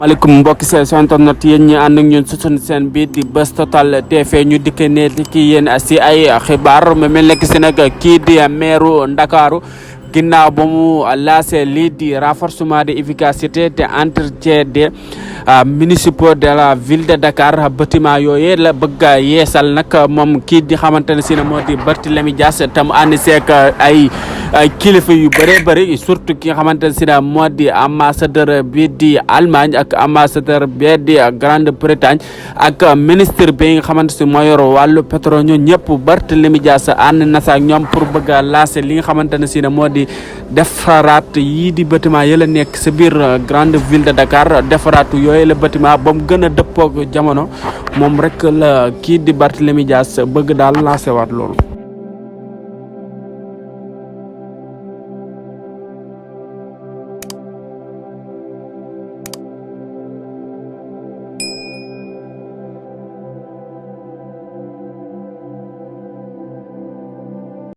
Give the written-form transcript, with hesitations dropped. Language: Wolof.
maaleykum mbokki seen internet yéen ñi ànd ak ñun su sunu seen bi di Buzz Total TV ñu dikk ne ki yéen si ay xibaar mu mel nekk si nag kii di maire Ndakaaru ginnaaw ba mu lancé lii di renforcement de efficacité de entretien des municipaux de la ville de Dakar bâtiment yooyu la bëgg a yeesal nag moom kii di xamante ne si ne moo di Barthélémy Dias tam ànd seek ay kilifa yu bëree bëri surtout ki nga xamante ne si ne moo di ambassadeur bi di Allemagne ak ambassadeur bi di Grande-Bretagne ak ministre bi nga xamante si moo yor wàllu pétrole ñoo ñëpp Barthélémy Dias ànd na sa ñoom pour bëgg a lancer li nga xamante ne si ne moo di defaraat yii di bâtiment yi la nekk sa biir grande ville de Dakar defaraat yooyu la bâtiment ba mu gën a dëppoog jamono moom rek la kii di Barthélémy Dias bëgg daal lancer waat loolu.